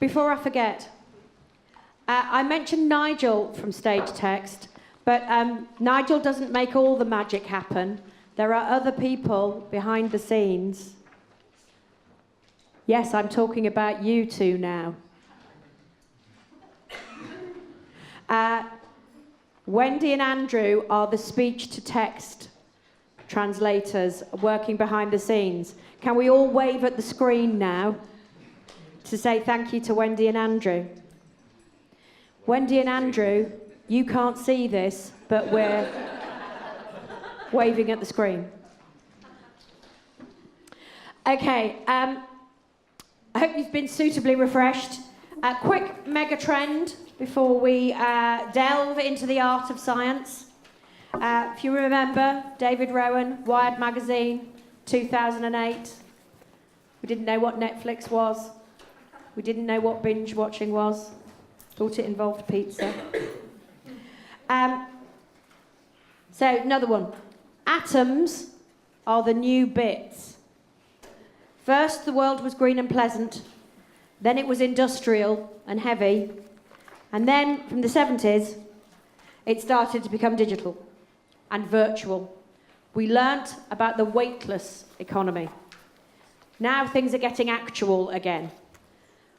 Before I forget, I mentioned Nigel from Stage Text, but Nigel doesn't make all the magic happen. There are other people behind the scenes. Yes, I'm talking about you two now. Wendy and Andrew are the speech-to-text translators working behind the scenes. Can we all wave at the screen now to say thank you to Wendy and Andrew? Wendy and Andrew, you can't see this, but we're waving at the screen. Okay, I hope you've been suitably refreshed. A quick mega trend before we delve into the art of science. If you remember, David Rowan, Wired magazine, 2008. We didn't know what Netflix was. We didn't know what binge watching was. Thought it involved pizza. So another one. Atoms are the new bits. First, the world was green and pleasant. Then it was industrial and heavy. And then, from the 70s, it started to become digital and virtual. We learnt about the weightless economy. Now things are getting actual again.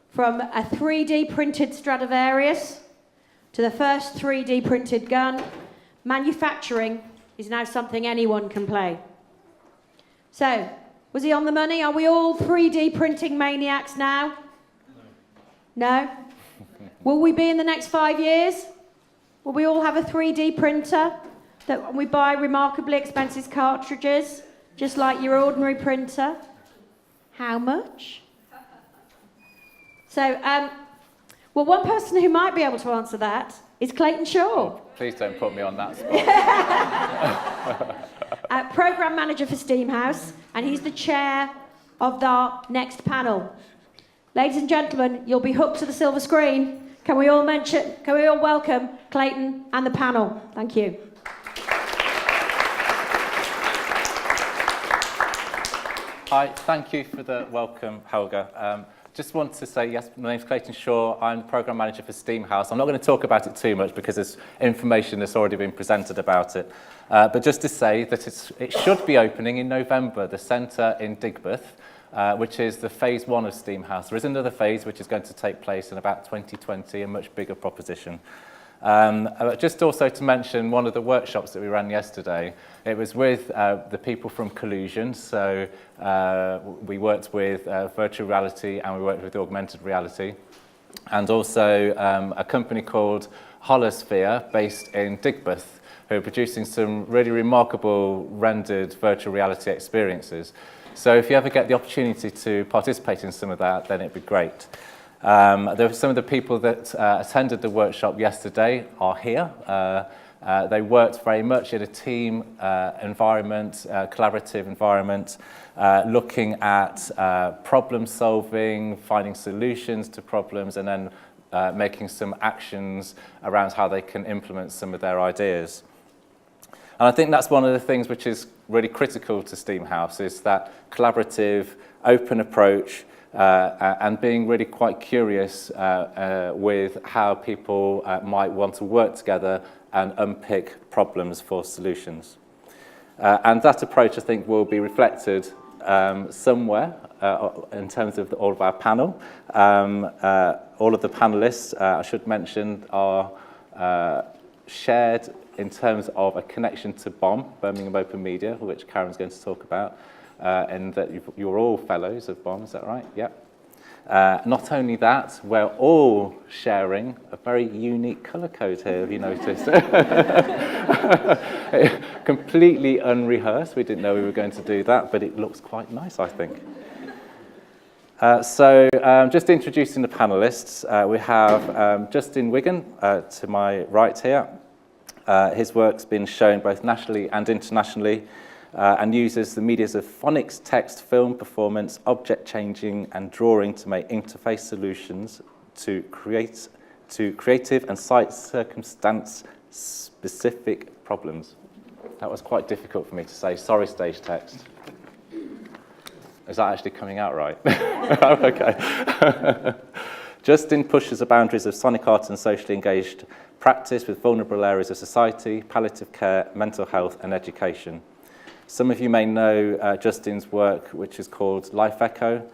From a 3D printed Stradivarius to the first 3D printed gun, manufacturing is now something anyone can play. So, was he on the money? Are we all 3D printing maniacs now? No? Will we be in the next 5 years? Will we all have a 3D printer that we buy remarkably expensive cartridges, just like your ordinary printer? How much? So, well, one person who might be able to answer that is Clayton Shaw. Please don't put me on that spot. Programme manager for STEAMhouse, and he's the chair of our next panel. Ladies and gentlemen, you'll be hooked to the silver screen. Can we all welcome Clayton and the panel? Thank you. Hi, thank you for the welcome, Helga. Just want to say, yes, my name's Clayton Shaw. I'm the Programme Manager for STEAMhouse. I'm not going to talk about it too much because there's information that's already been presented about it. But just to say that it should be opening in November, the centre in Digbeth, which is the phase 1 of STEAMhouse. There is another phase which is going to take place in about 2020, a much bigger proposition. Just also to mention one of the workshops that we ran yesterday, it was with the people from Collusion. So we worked with virtual reality and we worked with augmented reality. And also a company called Holosphere based in Digbeth, who are producing some really remarkable rendered virtual reality experiences. So if you ever get the opportunity to participate in some of that, then it'd be great. There were some of the people that attended the workshop yesterday are here. They worked very much in a team environment, collaborative environment, looking at problem solving, finding solutions to problems, and then making some actions around how they can implement some of their ideas. And I think that's one of the things which is really critical to STEAMhouse, is that collaborative, open approach, and being really quite curious with how people might want to work together and unpick problems for solutions. And that approach, I think, will be reflected somewhere in terms of all of our panel. All of the panelists, I should mention, are shared in terms of a connection to BOM, Birmingham Open Media, which Karen's going to talk about. And that you're all fellows of BOM, is that right? Yep. Not only that, we're all sharing a very unique colour code here, have you noticed? Completely unrehearsed. We didn't know we were going to do that, but it looks quite nice, I think. Just introducing the panellists, we have Justin Wiggan to my right here. His work's been shown both nationally and internationally, and uses the medias of phonics, text, film, performance, object changing, and drawing to make interface solutions to creative and site circumstance specific problems. That was quite difficult for me to say. Sorry, Stage Text. Is that actually coming out right? Okay. Justin pushes the boundaries of sonic art and socially engaged practice with vulnerable areas of society, palliative care, mental health and education. Some of you may know Justin's work, which is called Life Echo.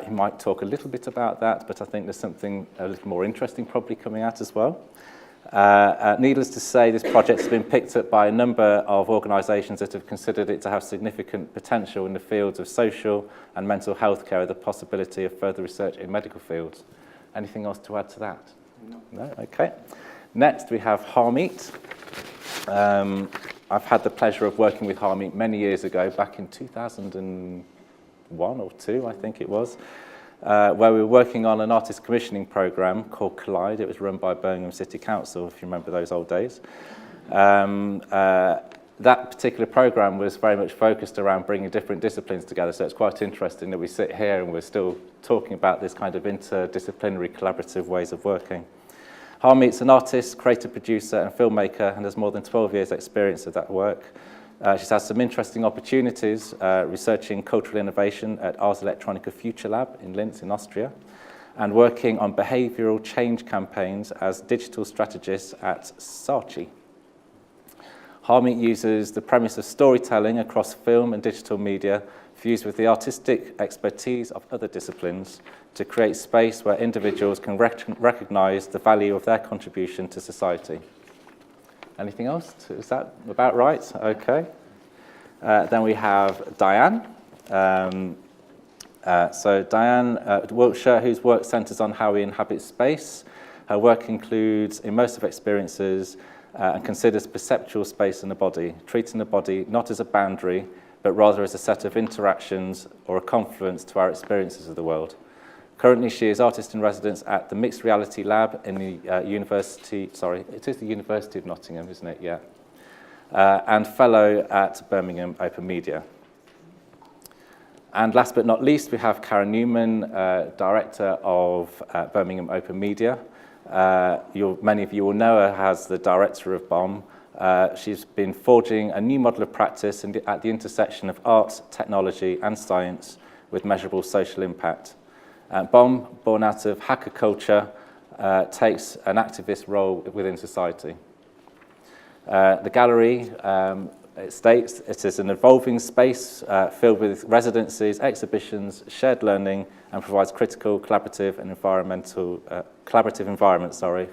He might talk a little bit about that, but I think there's something a little more interesting probably coming out as well. Needless to say, this project has been picked up by a number of organisations that have considered it to have significant potential in the fields of social and mental health care, with the possibility of further research in medical fields. Anything else to add to that? No? Okay. Next, we have Harmeet. I've had the pleasure of working with Harmeet many years ago, back in 2001 or 2, I think it was, where we were working on an artist commissioning programme called Collide. It was run by Birmingham City Council, if you remember those old days. That particular programme was very much focused around bringing different disciplines together, so it's quite interesting that we sit here and we're still talking about this kind of interdisciplinary collaborative ways of working. Harmeet's an artist, creative producer and filmmaker and has more than 12 years experience of that work. She's had some interesting opportunities researching cultural innovation at Ars Electronica Future Lab in Linz in Austria, and working on behavioural change campaigns as digital strategist at Saatchi. Harmeet uses the premise of storytelling across film and digital media, fused with the artistic expertise of other disciplines, to create space where individuals can recognise the value of their contribution to society. Anything else? Is that about right? Okay. Then we have Diane. So Diane at Wiltshire, whose work centres on how we inhabit space. Her work includes immersive experiences and considers perceptual space in the body, treating the body not as a boundary, but rather as a set of interactions or a confluence to our experiences of the world. Currently, she is artist in residence at the Mixed Reality Lab in the University of Nottingham, isn't it? Yeah. And fellow at Birmingham Open Media. And last but not least, we have Karen Newman, director of Birmingham Open Media. Many of you will know her as the director of BOM. She's been forging a new model of practice at the intersection of art, technology and science with measurable social impact. BOM, born out of hacker culture, takes an activist role within society. The gallery, it states, it is an evolving space filled with residencies, exhibitions, shared learning, and provides critical, collaborative environment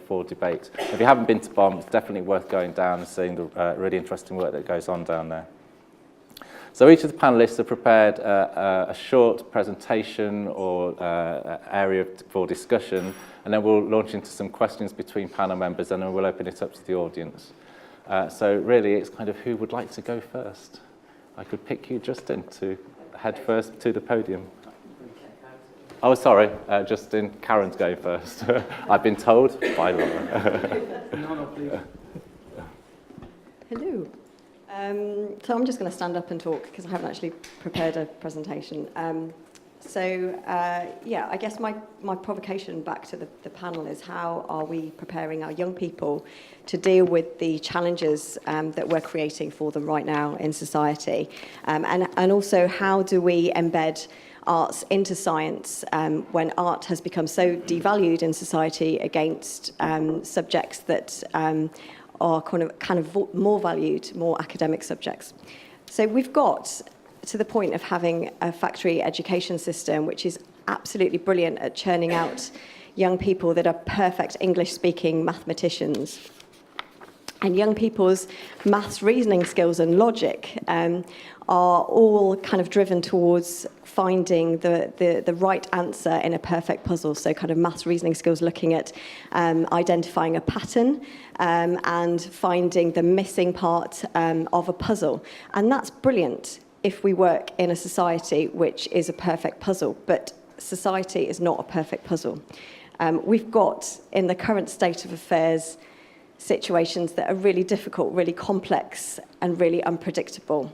for debate. If you haven't been to BOM, it's definitely worth going down and seeing the really interesting work that goes on down there. So each of the panellists have prepared a short presentation or area for discussion, and then we'll launch into some questions between panel members, and then we'll open it up to the audience. So really, it's kind of who would like to go first. I could pick you, Justin, to head first to the podium. Oh, sorry, Justin, Karen's going first. I've been told by Laura. No, please. Hello. So I'm just going to stand up and talk because I haven't actually prepared a presentation. Yeah, I guess my provocation back to the panel is, how are we preparing our young people to deal with the challenges that we're creating for them right now in society? And also, how do we embed arts into science when art has become so devalued in society against subjects that are kind of more valued, more academic subjects? So we've got to the point of having a factory education system which is absolutely brilliant at churning out young people that are perfect English-speaking mathematicians. And young people's maths reasoning skills and logic are all kind of driven towards finding the right answer in a perfect puzzle. So kind of maths reasoning skills looking at identifying a pattern and finding the missing part of a puzzle. And that's brilliant if we work in a society which is a perfect puzzle, but society is not a perfect puzzle. We've got, in the current state of affairs, situations that are really difficult, really complex, and really unpredictable.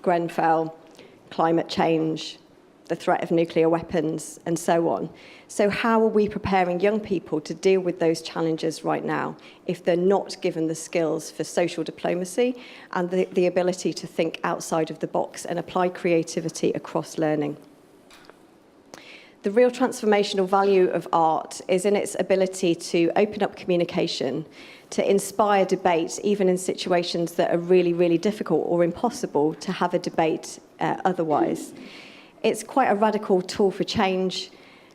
Grenfell, climate change, the threat of nuclear weapons, and so on. So how are we preparing young people to deal with those challenges right now if they're not given the skills for social diplomacy and the ability to think outside of the box and apply creativity across learning? The real transformational value of art is in its ability to open up communication, to inspire debate, even in situations that are really, really difficult or impossible to have a debate otherwise. It's quite a radical tool for change.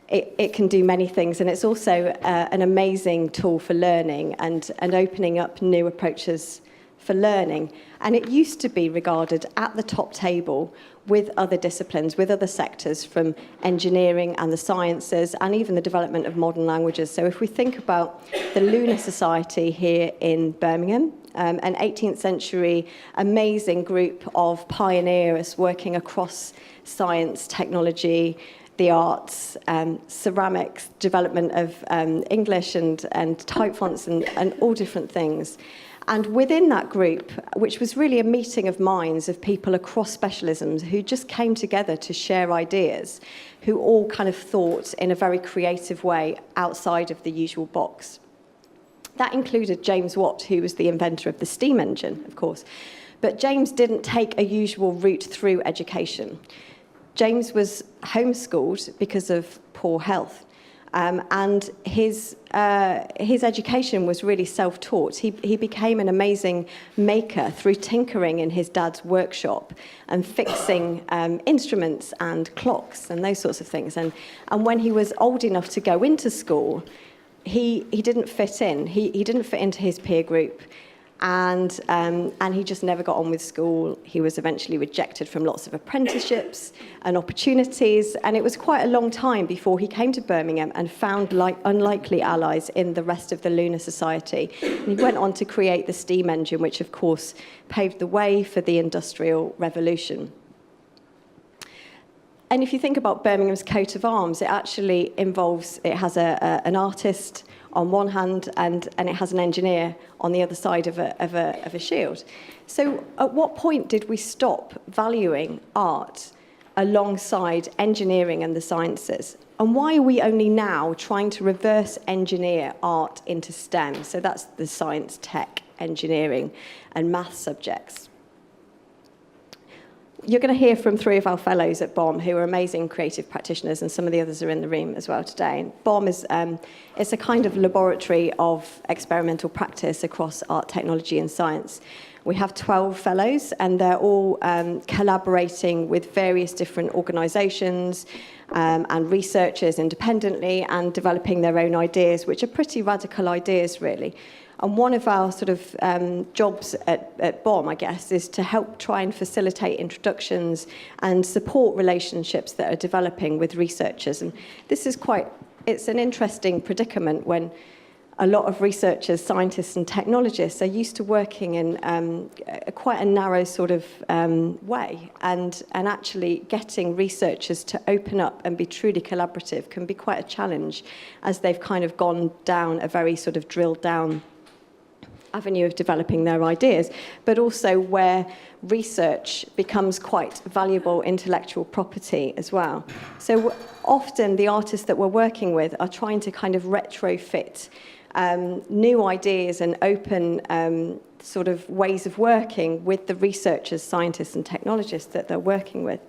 It can do many things, and it's also an amazing tool for learning and opening up new approaches for learning. And it used to be regarded at the top table with other disciplines, with other sectors, from engineering and the sciences, and even the development of modern languages. So if we think about the Lunar Society here in Birmingham, an 18th century amazing group of pioneers working across science, technology, the arts, ceramics, development of English and type fonts and all different things. And within that group, which was really a meeting of minds of people across specialisms who just came together to share ideas, who all kind of thought in a very creative way outside of the usual box. That included James Watt, who was the inventor of the steam engine, of course. But James didn't take a usual route through education. James was homeschooled because of poor health. And his education was really self-taught. He became an amazing maker through tinkering in his dad's workshop and fixing instruments and clocks and those sorts of things. And when he was old enough to go into school, he didn't fit in. He didn't fit into his peer group. And he just never got on with school. He was eventually rejected from lots of apprenticeships and opportunities, and it was quite a long time before he came to Birmingham and found unlikely allies in the rest of the Lunar Society. And he went on to create the steam engine, which of course paved the way for the Industrial Revolution. And if you think about Birmingham's coat of arms, it actually involves, it has an artist on one hand and it has an engineer on the other side of a shield. So at what point did we stop valuing art alongside engineering and the sciences? And why are we only now trying to reverse engineer art into STEM? So that's the science, tech, engineering and maths subjects. You're going to hear from 3 of our fellows at BOM who are amazing creative practitioners, and some of the others are in the room as well today. And BOM is it's a kind of laboratory of experimental practice across art, technology and science. We have 12 fellows, and they're all collaborating with various different organisations and researchers independently and developing their own ideas, which are pretty radical ideas, really. And one of our sort of jobs at BOM, I guess, is to help try and facilitate introductions and support relationships that are developing with researchers. And this is it's an interesting predicament when a lot of researchers, scientists and technologists are used to working in quite a narrow sort of way. And actually getting researchers to open up and be truly collaborative can be quite a challenge, as they've kind of gone down a very sort of drilled down avenue of developing their ideas, but also where research becomes quite valuable intellectual property as well. So often the artists that we're working with are trying to kind of retrofit new ideas and open sort of ways of working with the researchers, scientists and technologists that they're working with.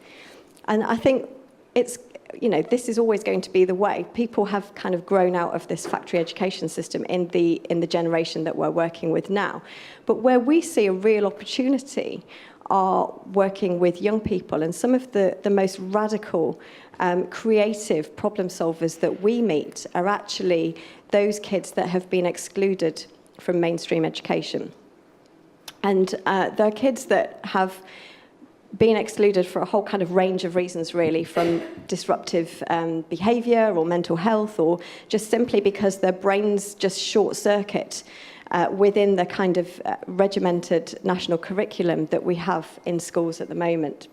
And I think this is always going to be the way. People have kind of grown out of this factory education system in the generation that we're working with now. But where we see a real opportunity are working with young people, and some of the most radical, creative problem solvers that we meet are actually those kids that have been excluded from mainstream education. And they're kids that have been excluded for a whole kind of range of reasons, really, from disruptive behaviour or mental health, or just simply because their brains just short-circuit within the kind of regimented national curriculum that we have in schools at the moment.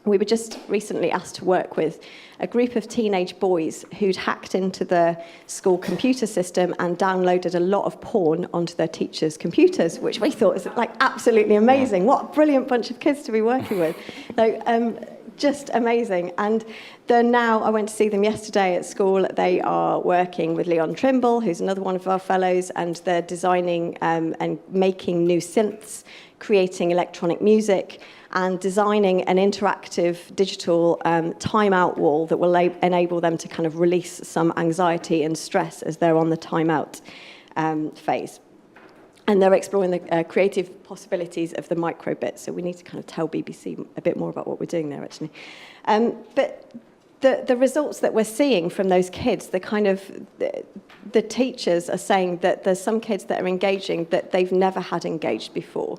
We were just recently asked to work with a group of teenage boys who'd hacked into the school computer system and downloaded a lot of porn onto their teachers' computers, which we thought was like absolutely amazing. What a brilliant bunch of kids to be working with. So, just amazing. And they're now, I went to see them yesterday at school. They are working with Leon Trimble, who's another one of our fellows, and they're designing and making new synths, creating electronic music, and designing an interactive digital timeout wall that will enable them to kind of release some anxiety and stress as they're on the timeout phase. And they're exploring the creative possibilities of the microbit. So we need to kind of tell BBC a bit more about what we're doing there, actually. But the results that we're seeing from those kids, the teachers are saying that there's some kids that are engaging that they've never had engaged before.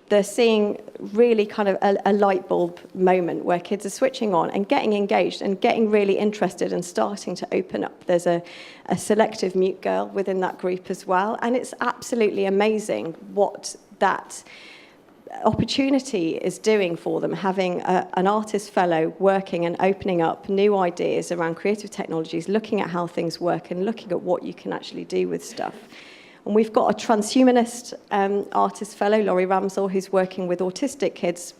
They're seeing really kind of a light bulb moment where kids are switching on and getting engaged and getting really interested and starting to open up. There's a selective mute girl within that group as well. And it's absolutely amazing what that opportunity is doing for them, having an artist fellow working and opening up new ideas around creative technologies, looking at how things work and looking at what you can actually do with stuff. And we've got a transhumanist artist fellow, Laurie Ramsell, who's working with autistic kids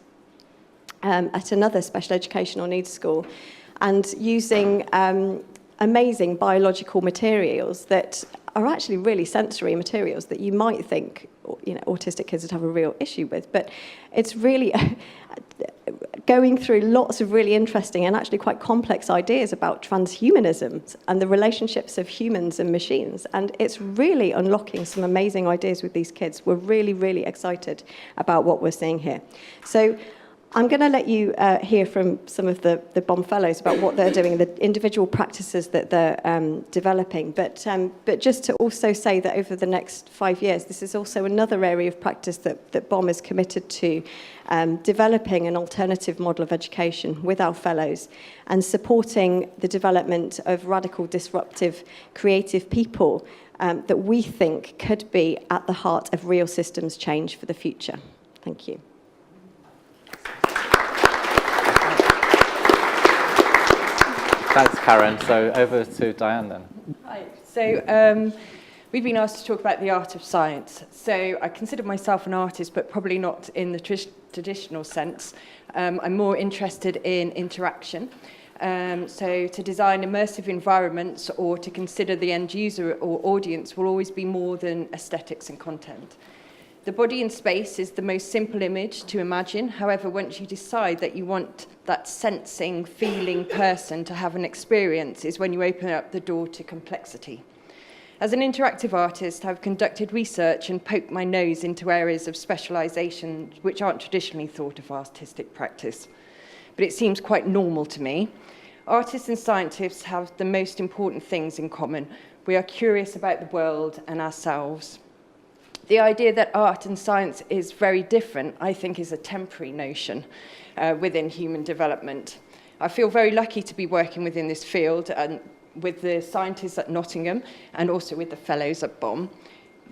at another special educational needs school and using amazing biological materials that are actually really sensory materials that you might think autistic kids would have a real issue with. But it's really going through lots of really interesting and actually quite complex ideas about transhumanism and the relationships of humans and machines. And it's really unlocking some amazing ideas with these kids. We're really, really excited about what we're seeing here. So I'm going to let you hear from some of the BOM fellows about what they're doing, the individual practices that they're developing. But just to also say that over the next 5 years, this is also another area of practice that BOM is committed to, developing an alternative model of education with our fellows and supporting the development of radical, disruptive, creative people that we think could be at the heart of real systems change for the future. Thank you. Thanks, Karen. So over to Diane then. Hi. So we've been asked to talk about the art of science. So I consider myself an artist, but probably not in the traditional sense. I'm more interested in interaction. So to design immersive environments or to consider the end user or audience will always be more than aesthetics and content. The body in space is the most simple image to imagine. However, once you decide that you want that sensing, feeling person to have an experience is when you open up the door to complexity. As an interactive artist, I've conducted research and poked my nose into areas of specialization which aren't traditionally thought of artistic practice. But it seems quite normal to me. Artists and scientists have the most important things in common. We are curious about the world and ourselves. The idea that art and science is very different, I think, is a temporary notion within human development. I feel very lucky to be working within this field and with the scientists at Nottingham and also with the fellows at BOM.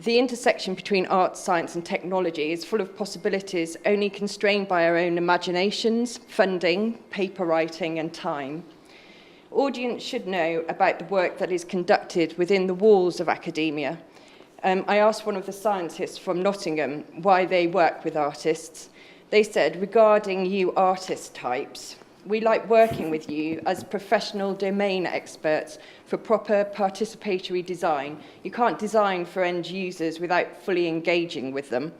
The intersection between art, science and technology is full of possibilities only constrained by our own imaginations, funding, paper writing and time. Audience should know about the work that is conducted within the walls of academia. I asked one of the scientists from Nottingham why they work with artists. They said, regarding you artist types, we like working with you as professional domain experts for proper participatory design. You can't design for end users without fully engaging with them.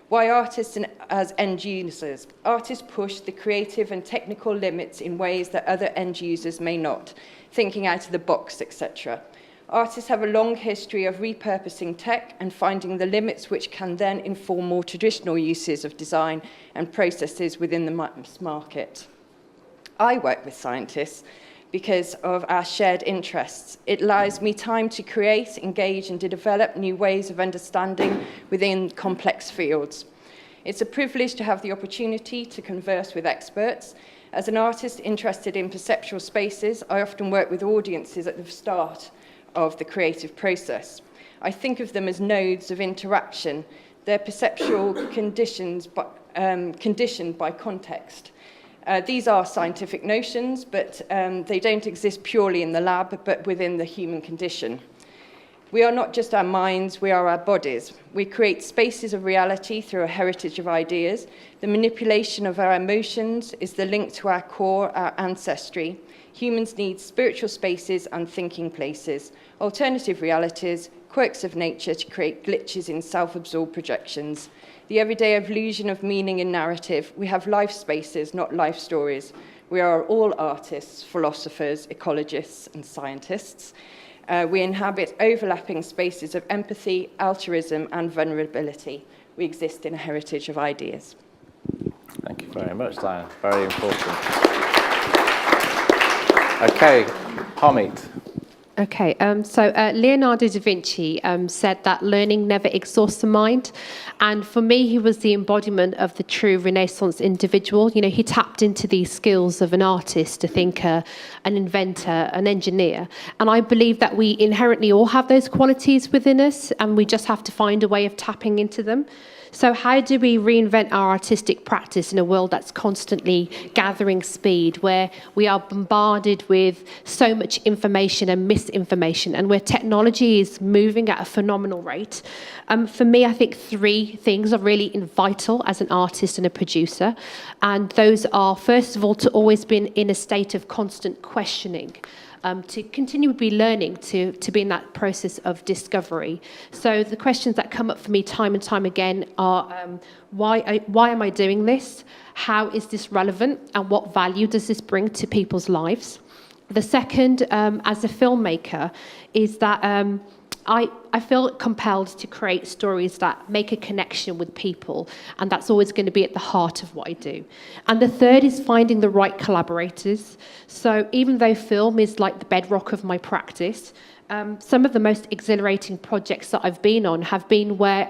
Why artists as end users? Artists push the creative and technical limits in ways that other end users may not, thinking out of the box, etc. Artists have a long history of repurposing tech and finding the limits which can then inform more traditional uses of design and processes within the mass market. I work with scientists because of our shared interests. It allows me time to create, engage, and to develop new ways of understanding within complex fields. It's a privilege to have the opportunity to converse with experts. As an artist interested in perceptual spaces, I often work with audiences at the start of the creative process. I think of them as nodes of interaction. They're perceptual conditioned by context. These are scientific notions, but they don't exist purely in the lab, but within the human condition. We are not just our minds, we are our bodies. We create spaces of reality through a heritage of ideas. The manipulation of our emotions is the link to our core, our ancestry. Humans need spiritual spaces and thinking places, alternative realities, quirks of nature to create glitches in self-absorbed projections. The everyday illusion of meaning in narrative. We have life spaces, not life stories. We are all artists, philosophers, ecologists, and scientists. We inhabit overlapping spaces of empathy, altruism, and vulnerability. We exist in a heritage of ideas. Thank you very much, Diane. Very important. Okay, Harmeet. Okay, so Leonardo da Vinci said that learning never exhausts the mind. And for me, he was the embodiment of the true Renaissance individual. You know, he tapped into these skills of an artist, a thinker, an inventor, an engineer. And I believe that we inherently all have those qualities within us, and we just have to find a way of tapping into them. So how do we reinvent our artistic practice in a world that's constantly gathering speed, where we are bombarded with so much information and misinformation, and where technology is moving at a phenomenal rate? For me, I think three things are really vital as an artist and a producer. And those are, first of all, to always be in a state of constant questioning. To continue to be learning, to be in that process of discovery. So the questions that come up for me time and time again are, why am I doing this? How is this relevant? And what value does this bring to people's lives? The second, as a filmmaker, is that I feel compelled to create stories that make a connection with people, and that's always going to be at the heart of what I do. And the third is finding the right collaborators. So even though film is like the bedrock of my practice, some of the most exhilarating projects that I've been on have been where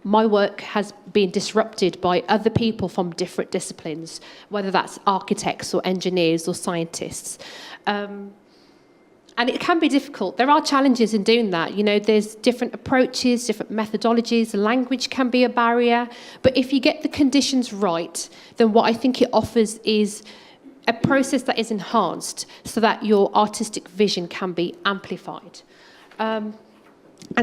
my work has been disrupted by other people from different disciplines, whether that's architects or engineers or scientists. And it can be difficult. There are challenges in doing that. You know, there's different approaches, different methodologies. Language can be a barrier. But if you get the conditions right, then what I think it offers is a process that is enhanced so that your artistic vision can be amplified. And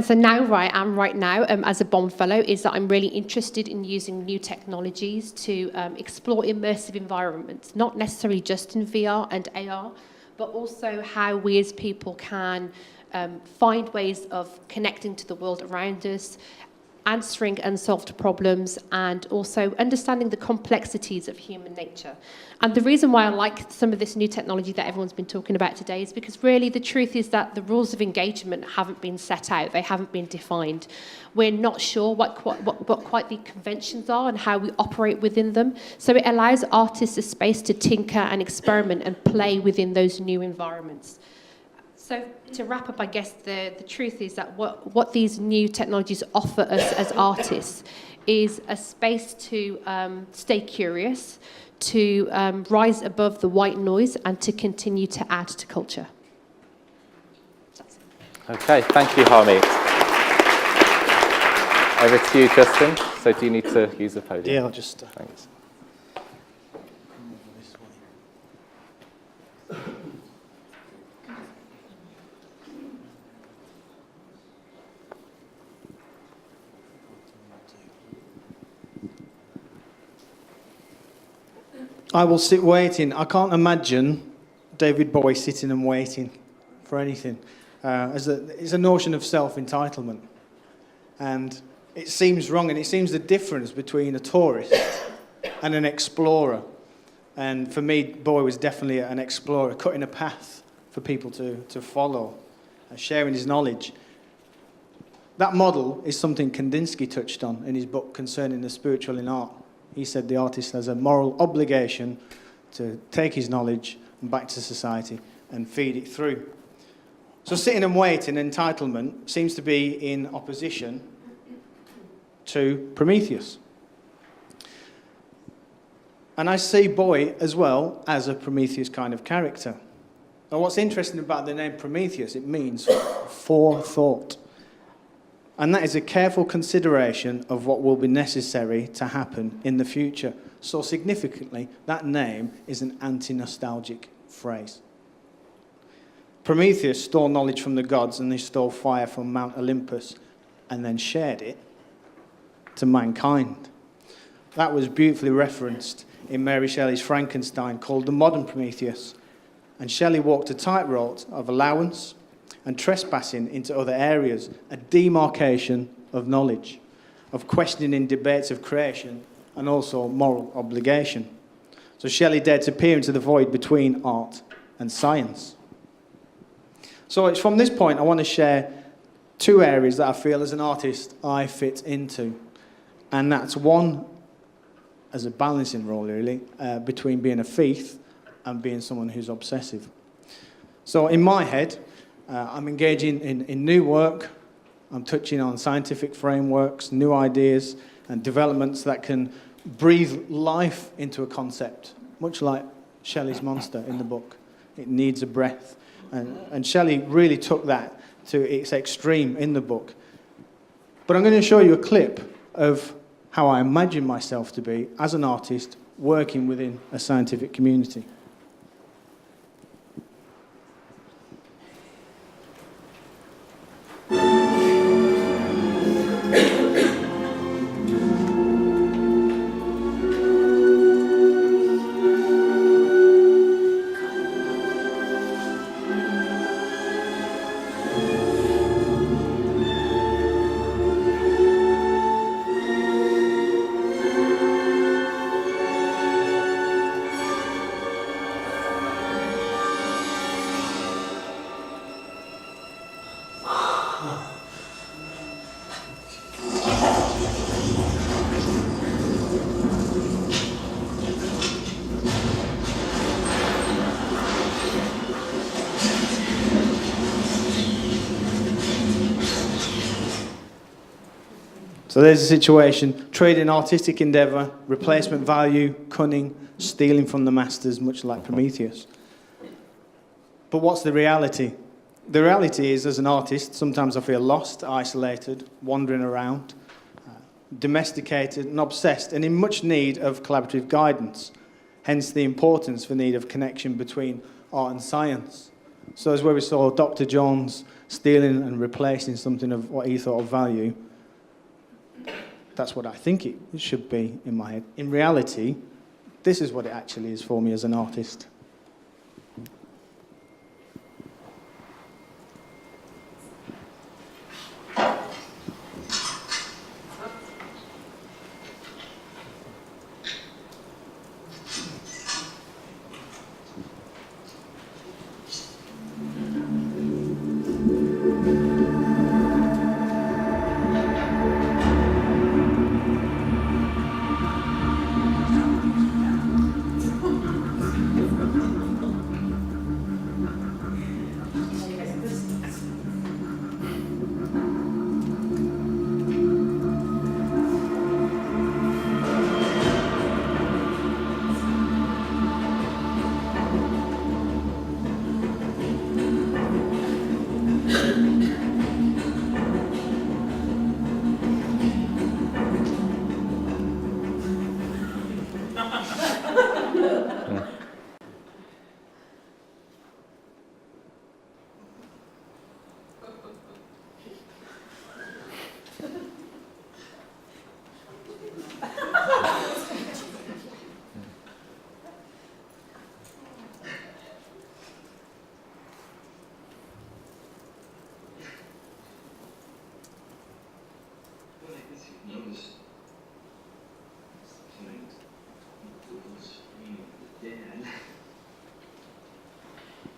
so now where I am right now as a Bond Fellow is that I'm really interested in using new technologies to explore immersive environments, not necessarily just in VR and AR, but also how we as people can find ways of connecting to the world around us, answering unsolved problems, and also understanding the complexities of human nature. And the reason why I like some of this new technology that everyone's been talking about today is because really the truth is that the rules of engagement haven't been set out, they haven't been defined. We're not sure what quite the conventions are and how we operate within them. So it allows artists a space to tinker and experiment and play within those new environments. So to wrap up, I guess the truth is that what these new technologies offer us as artists is a space to stay curious, to rise above the white noise, and to continue to add to culture. That's it. Okay, thank you, Harmeet. Over to you, Justin. So do you need to use the podium? Yeah, I'll just... Thanks. I will sit waiting. I can't imagine David Bowie sitting and waiting for anything. It's a notion of self-entitlement. And it seems wrong, and it seems the difference between a tourist and an explorer. And for me, Bowie was definitely an explorer, cutting a path for people to follow, sharing his knowledge. That model is something Kandinsky touched on in his book concerning the spiritual in art. He said the artist has a moral obligation to take his knowledge back to society and feed it through. So sitting and waiting, entitlement, seems to be in opposition to Prometheus. And I see Bowie as well as a Prometheus kind of character. Now what's interesting about the name Prometheus, it means forethought. And that is a careful consideration of what will be necessary to happen in the future. So significantly, that name is an anti-nostalgic phrase. Prometheus stole knowledge from the gods, and he stole fire from Mount Olympus and then shared it to mankind. That was beautifully referenced in Mary Shelley's Frankenstein, called the modern Prometheus. And Shelley walked a tightrope of allowance and trespassing into other areas, a demarcation of knowledge, of questioning debates of creation and also moral obligation. So Shelley dared to peer into the void between art and science. So it's from this point I want to share two areas that I feel as an artist I fit into. And that's one, as a balancing role really, between being a thief and being someone who's obsessive. So in my head, I'm engaging in new work. I'm touching on scientific frameworks, new ideas and developments that can breathe life into a concept, much like Shelley's monster in the book. It needs a breath. And Shelley really took that to its extreme in the book. But I'm going to show you a clip of how I imagine myself to be as an artist working within a scientific community. So there's a situation, trading artistic endeavour, replacement value, cunning, stealing from the masters, much like Prometheus. But what's the reality? The reality is, as an artist, sometimes I feel lost, isolated, wandering around, domesticated and obsessed, and in much need of collaborative guidance. Hence the importance for need of connection between art and science. So as where we saw Dr. Jones stealing and replacing something of what he thought of value, that's what I think it should be in my head. In reality, this is what it actually is for me as an artist.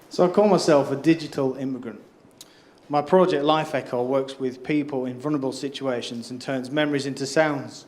So I call myself a digital immigrant. My project Life Echo works with people in vulnerable situations and turns memories into sounds.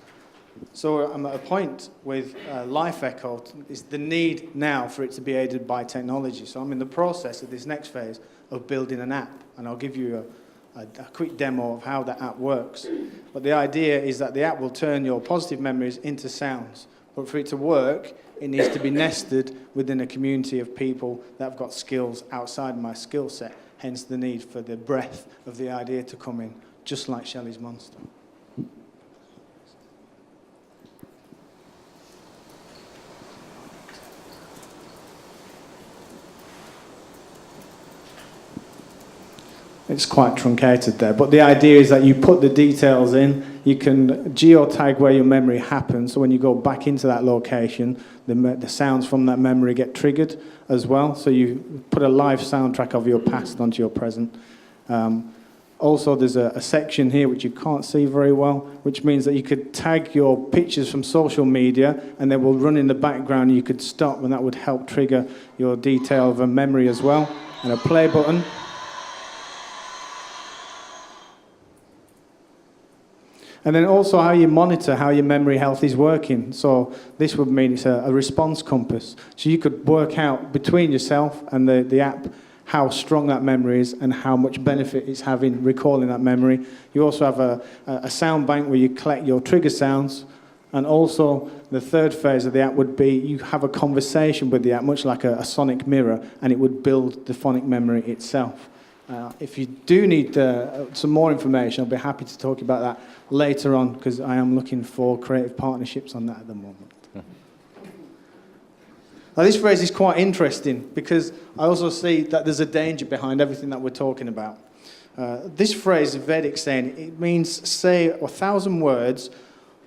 So I'm at a point with Life Echo, is the need now for it to be aided by technology. So I'm in the process of this next phase of building an app, and I'll give you a quick demo of how that app works. But the idea is that the app will turn your positive memories into sounds. But for it to work, it needs to be nested within a community of people that have got skills outside my skill set, hence the need for the breadth of the idea to come in, just like Shelley's monster. It's quite truncated there, but the idea is that you put the details in, you can geotag where your memory happens, so when you go back into that location, the sounds from that memory get triggered as well, so you put a live soundtrack of your past onto your present. Also, there's a section here which you can't see very well, which means that you could tag your pictures from social media and they will run in the background. You could stop and that would help trigger your detail of a memory as well. And a play button. And then also how you monitor how your memory health is working. So this would mean it's a response compass. So you could work out between yourself and the app how strong that memory is and how much benefit it's having recalling that memory. You also have a sound bank where you collect your trigger sounds. And also the third phase of the app would be you have a conversation with the app, much like a sonic mirror, and it would build the phonic memory itself. If you do need some more information, I'll be happy to talk about that later on, because I am looking for creative partnerships on that at the moment. Now, this phrase is quite interesting because I also see that there's a danger behind everything that we're talking about. This phrase, Vedic saying, it means say 1,000 words,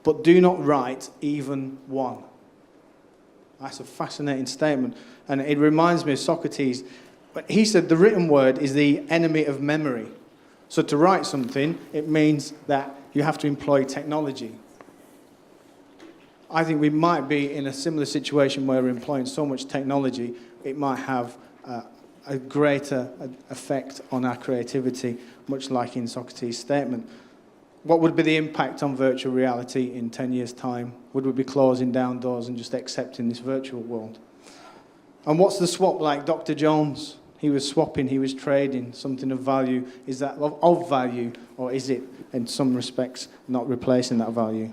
but do not write even one. That's a fascinating statement, and it reminds me of Socrates. But he said the written word is the enemy of memory. So to write something, it means that you have to employ technology. I think we might be in a similar situation where we're employing so much technology, it might have a greater effect on our creativity, much like in Socrates' statement. What would be the impact on virtual reality in 10 years' time? Would we be closing down doors and just accepting this virtual world? And what's the swap like? Dr. Jones, he was swapping, he was trading something of value. Is that of value, or is it, in some respects, not replacing that value?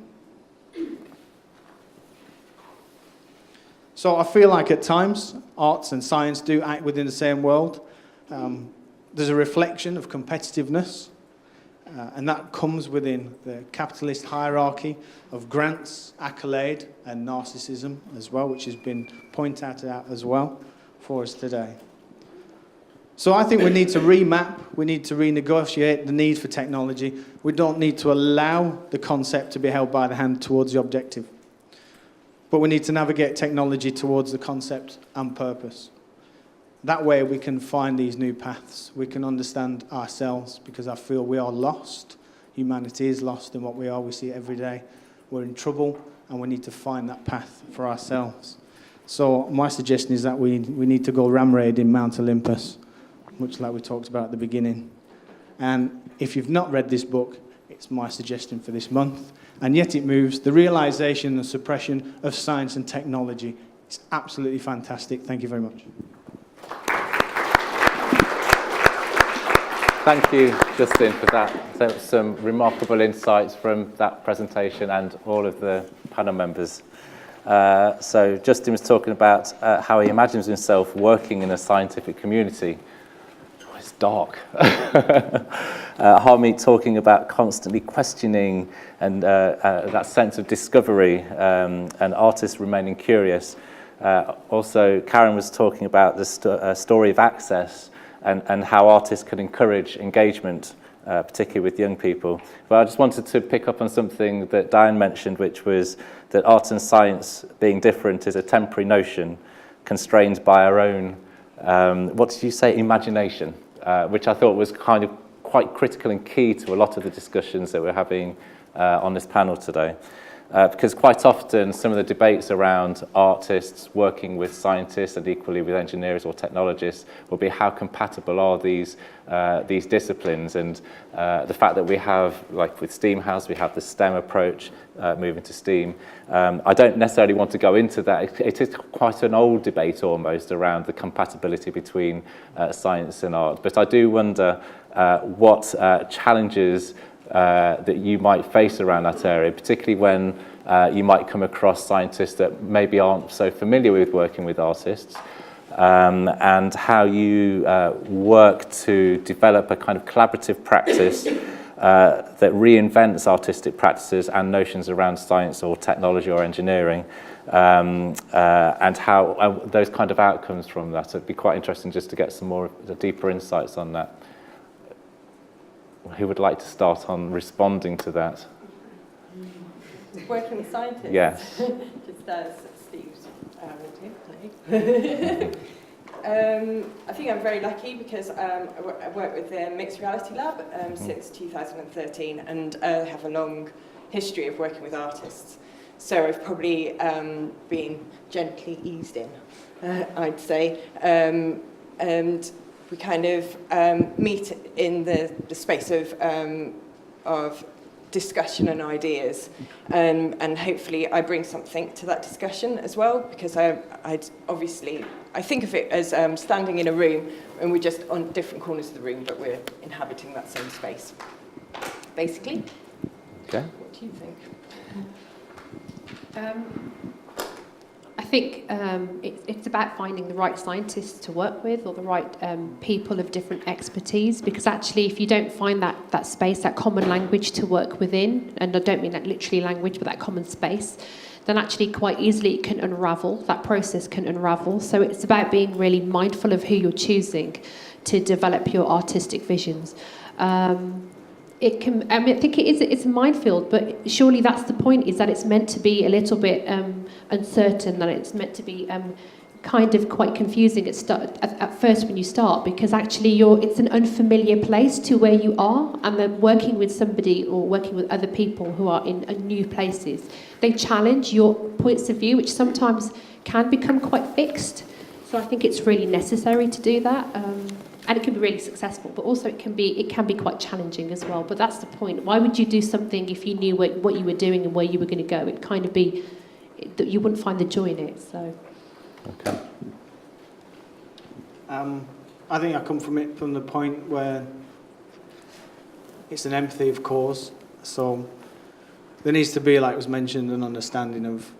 So I feel like at times, arts and science do act within the same world. There's a reflection of competitiveness, and that comes within the capitalist hierarchy of grants, accolade, and narcissism as well, which has been pointed out as well for us today. So I think we need to remap, we need to renegotiate the need for technology. We don't need to allow the concept to be held by the hand towards the objective. But we need to navigate technology towards the concept and purpose. That way we can find these new paths. We can understand ourselves, because I feel we are lost. Humanity is lost in what we are. We see it every day. We're in trouble, and we need to find that path for ourselves. So my suggestion is that we need to go ram raiding Mount Olympus, much like we talked about at the beginning. And if you've not read this book, it's my suggestion for this month. And Yet It Moves, the realization and suppression of science and technology. It's absolutely fantastic. Thank you very much. Thank you, Justin, for that. There were some remarkable insights from that presentation and all of the panel members. So Justin was talking about how he imagines himself working in a scientific community. Oh, it's dark. Harmeet talking about constantly questioning and that sense of discovery and artists remaining curious. Also, Karen was talking about the story of access and how artists can encourage engagement, particularly with young people. But I just wanted to pick up on something that Diane mentioned, which was that art and science being different is a temporary notion constrained by our own, what did you say, imagination, which I thought was kind of quite critical and key to a lot of the discussions that we're having on this panel today. Because quite often some of the debates around artists working with scientists and equally with engineers or technologists will be how compatible are these disciplines, and the fact that we have, like with STEAMhouse, we have the STEM approach moving to STEAM. I don't necessarily want to go into that. It is quite an old debate almost around the compatibility between science and art, but I do wonder what challenges that you might face around that area, particularly when you might come across scientists that maybe aren't so familiar with working with artists, and how you work to develop a kind of collaborative practice that reinvents artistic practices and notions around science or technology or engineering, and how those kind of outcomes from that. It'd be quite interesting just to get some more deeper insights on that. who would like to start on responding to that? Working with scientists. Yes. Just as Steve's would do. I think I'm very lucky because I work with the Mixed Reality Lab since 2013 and have a long history of working with artists. So I've probably been gently eased in, I'd say. And we kind of meet in the space of discussion and ideas, and hopefully I bring something to that discussion as well, because I think of it as standing in a room and we're just on different corners of the room, but we're inhabiting that same space, basically. Okay. What do you think? I think it's about finding the right scientists to work with, or the right people of different expertise, because actually if you don't find that space, that common language to work within, and I don't mean that literally language, but that common space, then actually quite easily it can unravel, that process can unravel. So it's about being really mindful of who you're choosing to develop your artistic visions. It can. I think it's a minefield, but surely that's the point. Is that it's meant to be a little bit uncertain. That it's meant to be kind of quite confusing at first when you start, because actually it's an unfamiliar place to where you are, and then working with somebody or working with other people who are in new places, they challenge your points of view, which sometimes can become quite fixed. So I think it's really necessary to do that. And it can be really successful, but also it can be quite challenging as well. But that's the point. Why would you do something if you knew what you were doing and where you were going to go? It'd kind of be that you wouldn't find the joy in it. So. Okay. I think I come from the point where it's an empathy of cause. So there needs to be, like was mentioned, an understanding of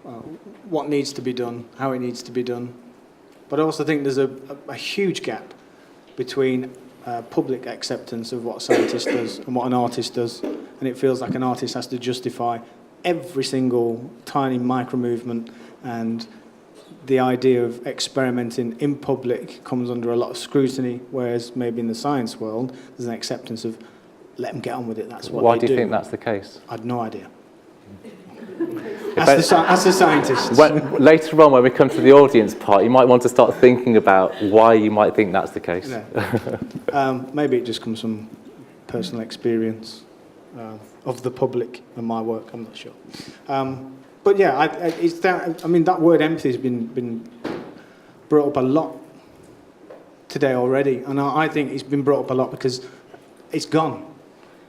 what needs to be done, how it needs to be done. But I also think there's a huge gap between public acceptance of what a scientist does and what an artist does. And it feels like an artist has to justify every single tiny micro movement, and the idea of experimenting in public comes under a lot of scrutiny, whereas maybe in the science world there's an acceptance of let them get on with it, that's what Why they do. do you think that's the case? I had no idea. As a scientist. Later on, when we come to the audience part, you might want to start thinking about why you might think that's the case. Yeah. Maybe it just comes from personal experience of the public and my work. I'm not sure. But yeah, that word empathy has been brought up a lot today already, and I think it's been brought up a lot because it's gone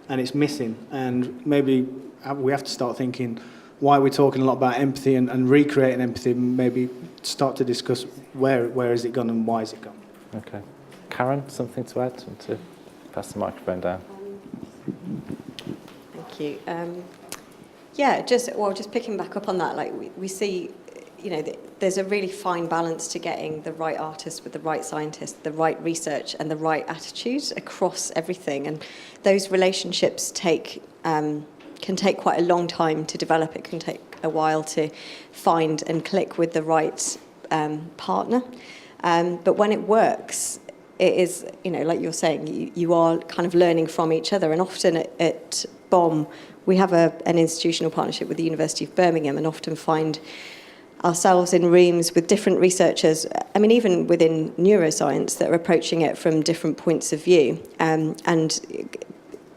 and it's missing, and maybe we have to start thinking why we're talking a lot about empathy and recreating empathy, maybe start to discuss where is it gone and why is it gone. Okay. Karen, something to add? And to pass the microphone down. Thank you. Just picking back up on that, like we see, there's a really fine balance to getting the right artist with the right scientist, the right research and the right attitudes across everything. And those relationships can take quite a long time to develop. It can take a while to find and click with the right partner. But when it works, it is, like you're saying, you are kind of learning from each other. And often at BOM, we have an institutional partnership with the University of Birmingham, and often find ourselves in rooms with different researchers, even within neuroscience, that are approaching it from different points of view, and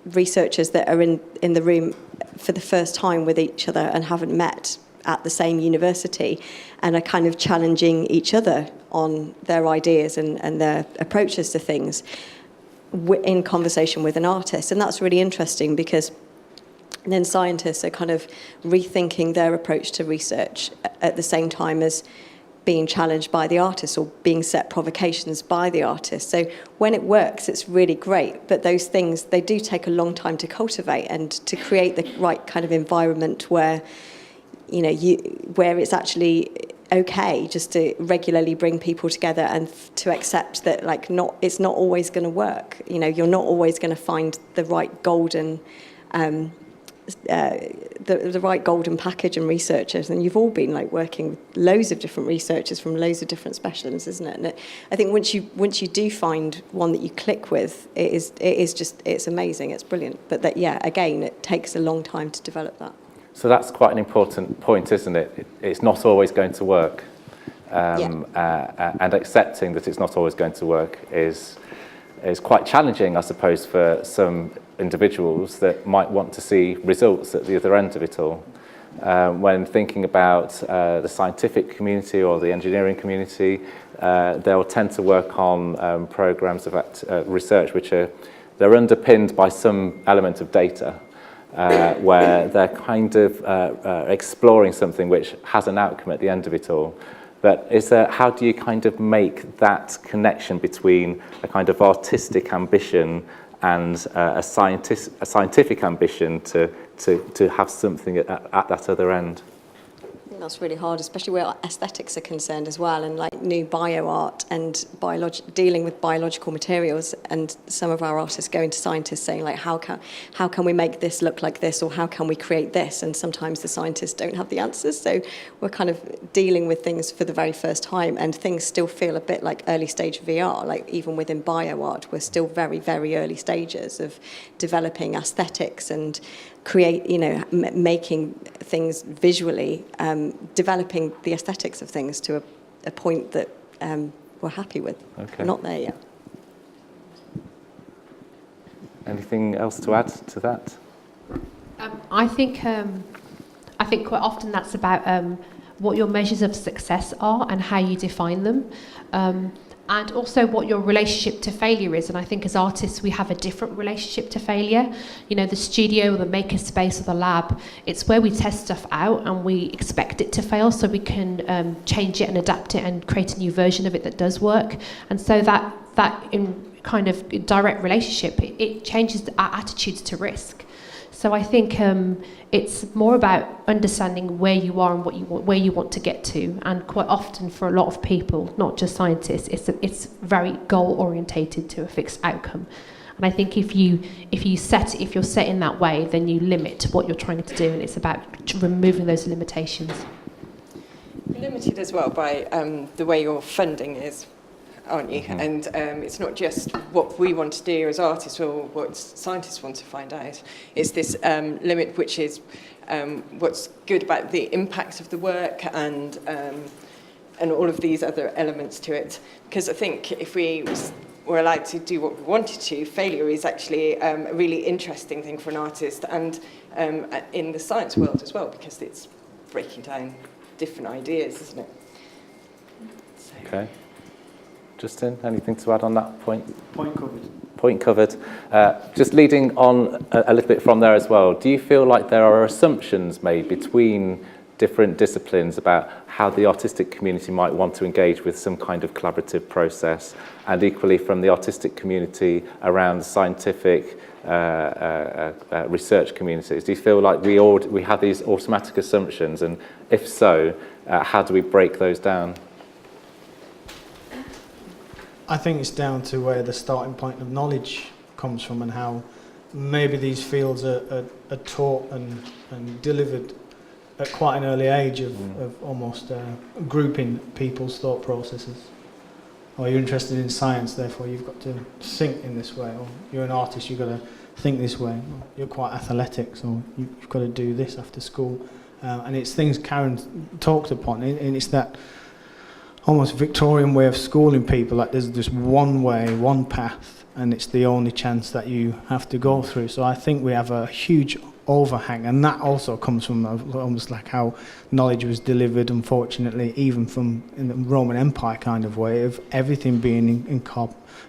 researchers that are in the room for the first time with each other and haven't met at the same university, and are kind of challenging each other on their ideas and their approaches to things in conversation with an artist. And that's really interesting, because then scientists are kind of rethinking their approach to research at the same time as being challenged by the artist or being set provocations by the artist. So when it works, it's really great. But those things, they do take a long time to cultivate and to create the right kind of environment where, where it's actually okay just to regularly bring people together and to accept that it's not always going to work. You're not always going to find the right golden the right golden package and researchers, and you've all been like working with loads of different researchers from loads of different specialisms, isn't it? And I think once you do find one that you click with, it's amazing, it's brilliant. But that, yeah, again, it takes a long time to develop that. So that's quite an important point, isn't it? It's not always going to work. And accepting that it's not always going to work is quite challenging, I suppose, for some individuals that might want to see results at the other end of it all. When thinking about the scientific community or the engineering community, they'll tend to work on programs of research which they're underpinned by some element of data, where they're kind of exploring something which has an outcome at the end of it all. But how do you kind of make that connection between a kind of artistic ambition and a scientific ambition to have something at that other end? I think that's really hard, especially where aesthetics are concerned as well, and like new bioart and dealing with biological materials. And some of our artists going to scientists saying like, how can we make this look like this, or how can we create this? And sometimes the scientists don't have the answers, so we're kind of dealing with things for the very first time, and things still feel a bit like early stage VR. Like even within bioart, we're still very, very early stages of developing aesthetics and making things visually, developing the aesthetics of things to a point that we're happy with. Okay. We're not there yet. Anything else to add to that? I think quite often that's about what your measures of success are and how you define them. And also what your relationship to failure is. And I think as artists, we have a different relationship to failure. You know, the studio or the maker space or the lab, it's where we test stuff out and we expect it to fail so we can change it and adapt it and create a new version of it that does work. And so that in kind of direct relationship, it changes our attitudes to risk. So I think it's more about understanding where you are and where you want to get to. And quite often for a lot of people, not just scientists, it's very goal orientated to a fixed outcome. And I think if you're set in that way, then you limit what you're trying to do, and it's about removing those limitations. Limited as well by the way your funding is, aren't you? Mm-hmm. And it's not just what we want to do as artists or what scientists want to find out. It's this limit which is what's good about the impact of the work and all of these other elements to it. Because I think if we were allowed to do what we wanted to, failure is actually a really interesting thing for an artist, and in the science world as well, because it's breaking down different ideas, isn't it? So. Okay. Justin, anything to add on that point? Point covered. Point covered. Just leading on a little bit from there as well, do you feel like there are assumptions made between different disciplines about how the artistic community might want to engage with some kind of collaborative process, and equally from the artistic community around scientific research communities? Do you feel like we have these automatic assumptions, and if so, how do we break those down? I think it's down to where the starting point of knowledge comes from, and how maybe these fields are taught and delivered at quite an early age of almost grouping people's thought processes. Or you're interested in science, therefore you've got to think in this way. Or you're an artist, you've got to think this way. Or you're quite athletic, so you've got to do this after school. And it's things Karen talked upon, and it's that almost Victorian way of schooling people, like there's just one way, one path, and it's the only chance that you have to go through. So I think we have a huge overhang, and that also comes from almost like how knowledge was delivered, unfortunately, even from in the Roman Empire kind of way, of everything being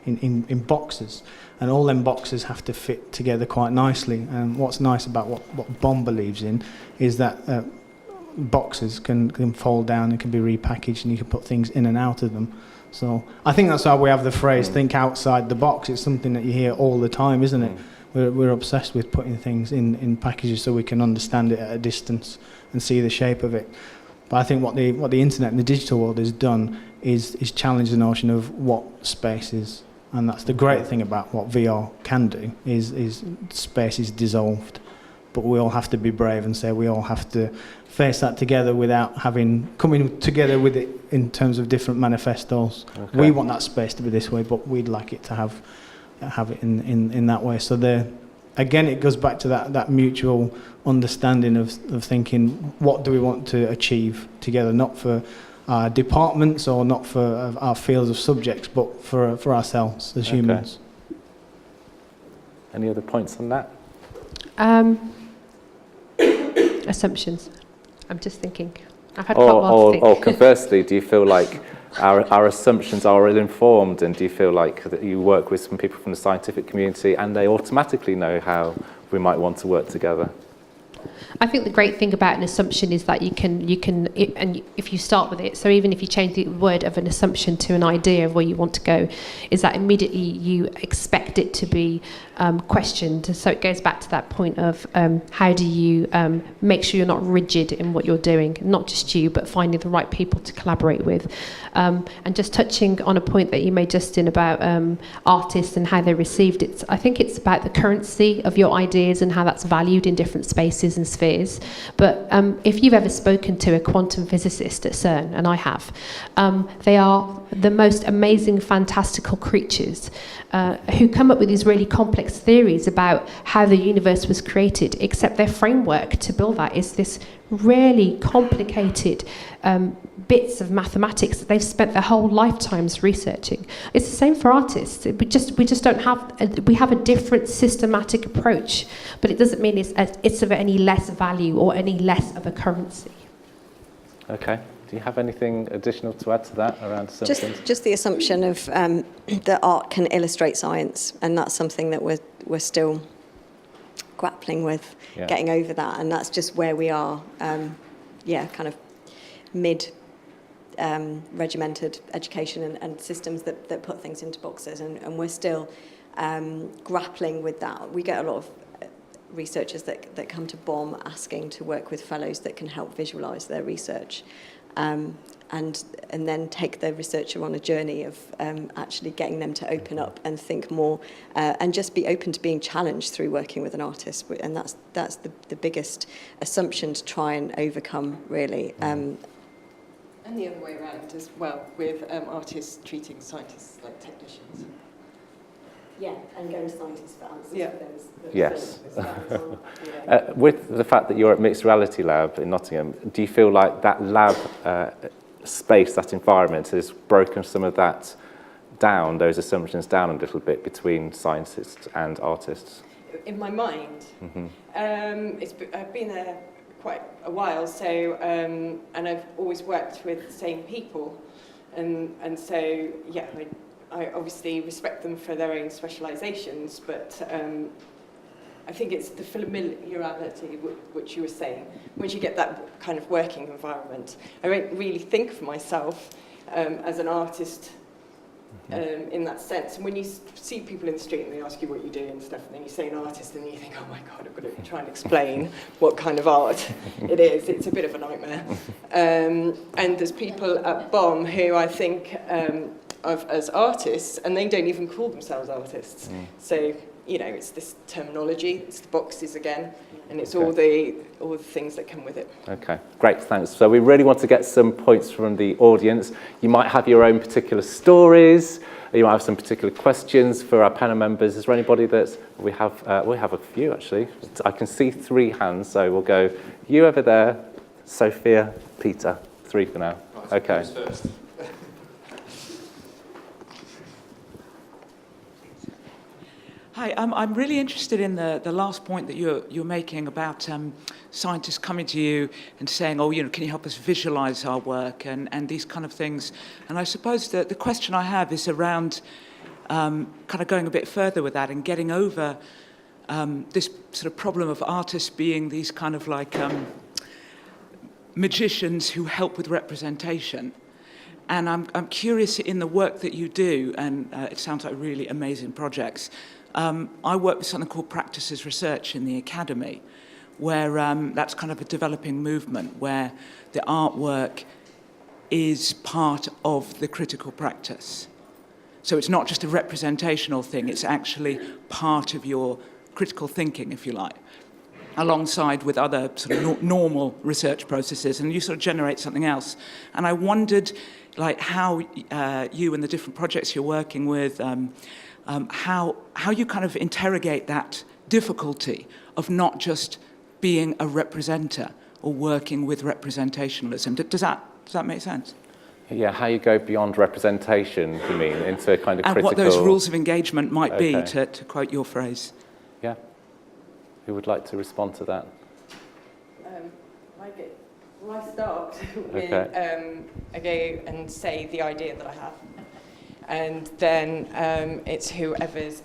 in boxes, and all them boxes have to fit together quite nicely. And what's nice about what Bond believes in is that boxes can fold down and can be repackaged, and you can put things in and out of them. So I think that's why we have the phrase "think outside the box." It's something that you hear all the time, isn't it? We're obsessed with putting things in packages so we can understand it at a distance and see the shape of it. But I think what the internet and the digital world has done is challenge the notion of what space is, and that's the great thing about what VR can do. Is space is dissolved. but we all have to be brave and say we all have to face that together without coming together with it in terms of different manifestos. Okay. We want that space to be this way, but we'd like it to have it in that way. So again, it goes back to that mutual understanding of thinking, what do we want to achieve together, not for our departments or not for our fields of subjects, but for ourselves as humans. Any other points on that? Assumptions. I'm just thinking. I've had quite a while to think. Or conversely, do you feel like our assumptions are ill-informed, and do you feel like that you work with some people from the scientific community and they automatically know how we might want to work together? I think the great thing about an assumption is that you can, and if you start with it, so even if you change the word of an assumption to an idea of where you want to go, is that immediately you expect it to be questioned. So it goes back to that point of how do you make sure you're not rigid in what you're doing, not just you, but finding the right people to collaborate with. And just touching on a point that you made, Justin, about artists and how they received it, I think it's about the currency of your ideas and how that's valued in different spaces and spheres. But if you've ever spoken to a quantum physicist at CERN, and I have, they are the most amazing, fantastical creatures who come up with these really complex theories about how the universe was created, except their framework to build that is this really complicated bits of mathematics that they've spent their whole lifetimes researching. It's the same for artists. We just don't have we have a different systematic approach, but it doesn't mean it's of any less value or any less of a currency. Okay. Do you have anything additional to add to that around assumptions? Just the assumption of that art can illustrate science, and that's something that we're still grappling with, getting over that, and that's just where we are. Kind of mid regimented education and systems that put things into boxes, and we're still grappling with that. We get a lot of researchers that come to BOM asking to work with fellows that can help visualise their research, and then take the researcher on a journey of actually getting them to open up and think more, and just be open to being challenged through working with an artist. And that's the biggest assumption to try and overcome, really. And the other way around as well, with artists treating scientists like technicians. Yeah, and going to scientists for answers. Yeah. For those Yes. With With the fact that you're at Mixed Reality Lab in Nottingham, do you feel like that lab space, that environment, has broken some of that down, those assumptions down a little bit between scientists and artists? In my mind, I've been there quite a while, so and I've always worked with the same people, and so yeah, I obviously respect them for their own specialisations, but I think it's the familiarity which you were saying. Once you get that kind of working environment, I don't really think for myself as an artist in that sense. And when you see people in the street and they ask you what you do and stuff, and then you say an artist, and you think, oh my God, I've got to try and explain what kind of art it is. It's a bit of a nightmare. And there's people at BOM who I think of as artists, and they don't even call themselves artists. So, you know, it's this terminology, it's the boxes again, and it's all the things that come with it. Okay, great, thanks. So we really want to get some points from the audience. You might have your own particular stories, or you might have some particular questions for our panel members. Is there anybody that we have a few actually. I can see 3 hands, so we'll go you over there, Sophia, Peter. 3 for now. Okay. Hi, I'm really interested in the last point that you're making about scientists coming to you and saying, oh, you know, can you help us visualize our work and these kind of things. And I suppose that the question I have is around kind of going a bit further with that and getting over this sort of problem of artists being these kind of like magicians who help with representation. And I'm curious in the work that you do, and it sounds like really amazing projects. I work with something called practices research in the academy, where that's kind of a developing movement where the artwork is part of the critical practice. So it's not just a representational thing, it's actually part of your critical thinking, if you like. alongside with other sort of normal research processes, and you sort of generate something else. And I wondered, like, how you and the different projects you're working with, how you kind of interrogate that difficulty of not just being a representer or working with representationalism. Does that make sense? Yeah, how you go beyond representation, you mean, into a kind of and critical... what those rules of engagement might be, Okay. to quote your phrase. Yeah. Who would like to respond to that? Well, I start with, I go and say the idea that I have. And then it's whoever's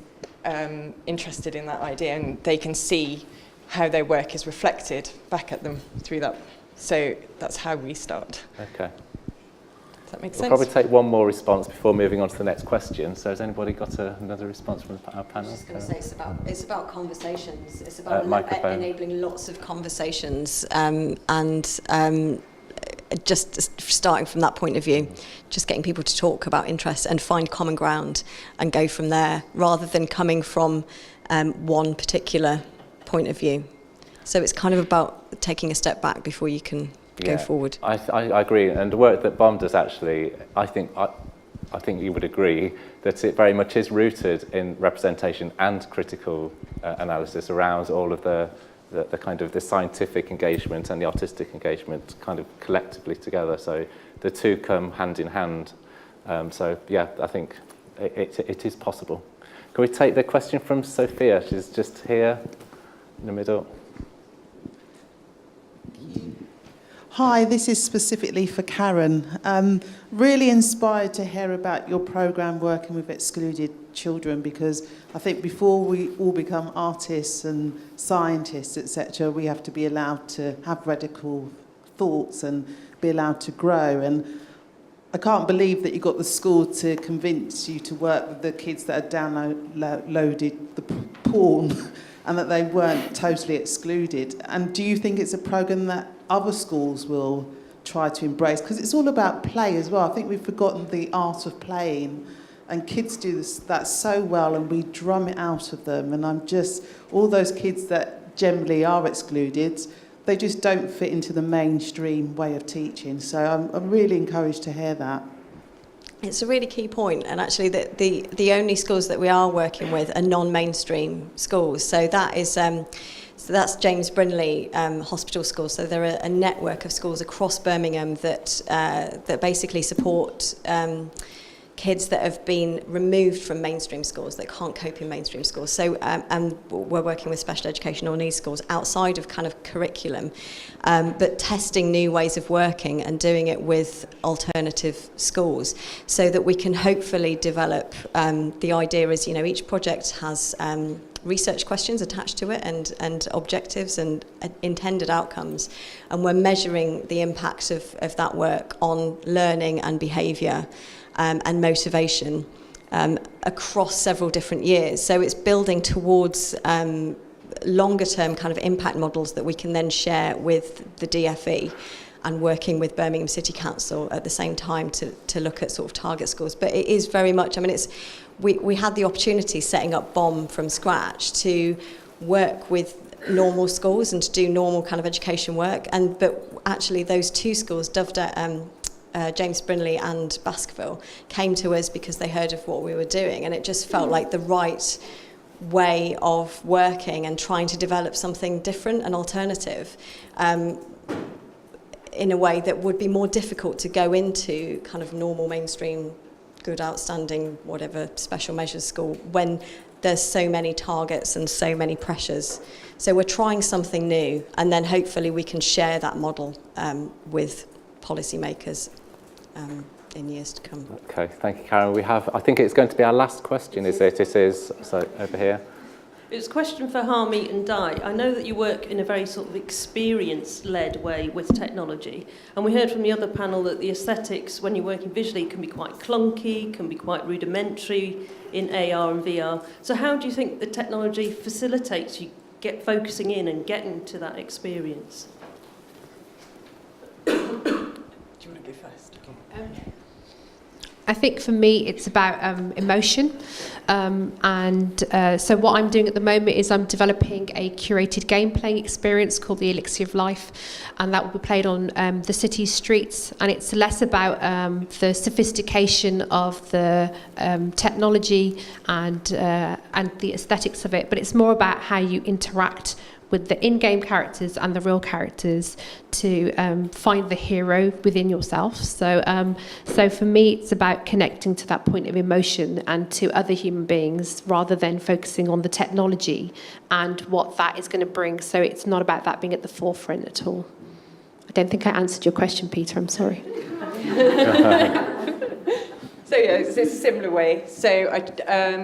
interested in that idea, and they can see how their work is reflected back at them through that. So that's how we start. Okay. Does that make We'll sense? probably take one more response before moving on to the next question. So has anybody got another response from our panel? I was just going to say it's about conversations. It's about enabling lots of conversations, and just starting from that point of view, just getting people to talk about interests and find common ground and go from there, rather than coming from one particular point of view. So it's kind of about taking a step back before you can go forward. I agree, and the work that BOM does actually, I think you would agree that it very much is rooted in representation and critical analysis around all of the kind of the scientific engagement and the artistic engagement kind of collectively together. So the two come hand in hand. So yeah, I think it is possible. Can we take the question from Sophia? She's just here in the middle. Hi, this is specifically for Karen. Really inspired to hear about your programme working with excluded children, because I think before we all become artists and scientists, etc., we have to be allowed to have radical thoughts and be allowed to grow. And I can't believe that you got the school to convince you to work with the kids that had downloaded the porn and that they weren't totally excluded. And do you think it's a programme that other schools will try to embrace? Because it's all about play as well. I think we've forgotten the art of playing, and kids do that so well, and we drum it out of them. And all those kids that generally are excluded, they just don't fit into the mainstream way of teaching. So I'm really encouraged to hear that. It's a really key point, and actually the only schools that we are working with are non-mainstream schools. So that is so that's James Brindley Hospital Schools. So there are a network of schools across Birmingham that basically support kids that have been removed from mainstream schools, that can't cope in mainstream schools. So, and we're working with special educational needs schools outside of kind of curriculum, but testing new ways of working and doing it with alternative schools, so that we can hopefully develop, the idea is, each project has research questions attached to it and objectives and intended outcomes, and we're measuring the impact of that work on learning and behaviour and motivation across several different years. So it's building towards longer term kind of impact models that we can then share with the DFE, and working with Birmingham City Council at the same time to look at sort of target schools. But it is very much, we had the opportunity setting up BOM from scratch to work with normal schools and to do normal kind of education work, but actually those two schools, James Brindley and Baskerville, came to us because they heard of what we were doing, and it just felt like the right way of working and trying to develop something different and alternative in a way that would be more difficult to go into kind of normal mainstream, good, outstanding, whatever, special measures school when there's so many targets and so many pressures. So we're trying something new, and then hopefully we can share that model with policymakers in years to come. Okay, thank you, Karen. I think it's going to be our last question, is it? It is, so over here. It's a question for Harmeet and Di. I know that you work in a very sort of experience-led way with technology, and we heard from the other panel that the aesthetics, when you're working visually, can be quite clunky, can be quite rudimentary in AR and VR. So how do you think the technology facilitates you focusing in and getting to that experience? I think for me it's about emotion, so what I'm doing at the moment is I'm developing a curated game playing experience called the Elixir of Life, and that will be played on the city streets, and it's less about the sophistication of the technology and the aesthetics of it, but it's more about how you interact with the in-game characters and the real characters to find the hero within yourself. So for me, it's about connecting to that point of emotion and to other human beings rather than focusing on the technology and what that is going to bring. So it's not about that being at the forefront at all. I don't think I answered your question, Peter. I'm sorry. So yeah, it's a similar way. So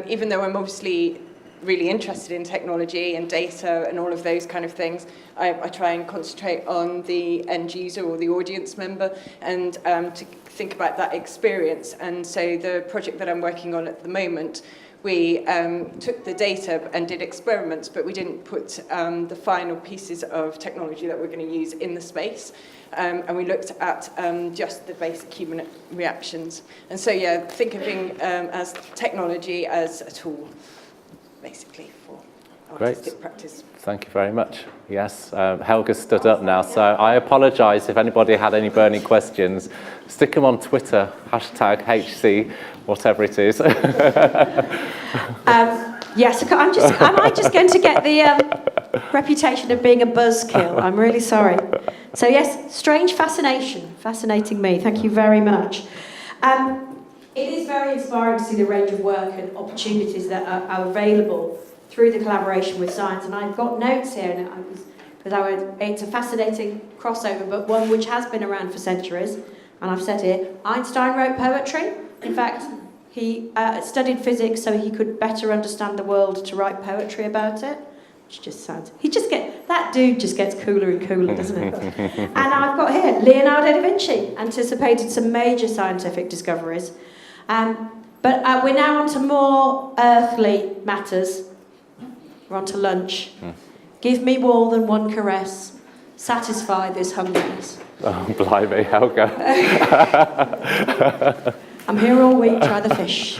even though I'm obviously really interested in technology and data and all of those kind of things, I try and concentrate on the end user or the audience member and to think about that experience. And so the project that I'm working on at the moment, we took the data and did experiments, but we didn't put the final pieces of technology that we're going to use in the space. And we looked at just the basic human reactions. And so, yeah, think of it as technology as a tool, basically, for artistic practice. Thank you very much. Yes, Helga stood up now, so I apologise if anybody had any burning questions. Stick them on Twitter, #HC, whatever it is. Yes, am I just going to get the reputation of being a buzzkill? I'm really sorry. So yes, strange fascination, fascinating me. Thank you very much. It is very inspiring to see the range of work and opportunities that are available through the collaboration with science. And I've got notes here, and it's a fascinating crossover, but one which has been around for centuries. And I've said here, Einstein wrote poetry. In fact, he studied physics so he could better understand the world to write poetry about it. Which just sounds, that dude just gets cooler and cooler, doesn't it? And I've got here, Leonardo da Vinci anticipated some major scientific discoveries. But we're now on to more earthly matters. We're on to lunch. Give me more than one caress. Satisfy this hungriness. Oh, blimey, Helga. I'm here all week, try the fish.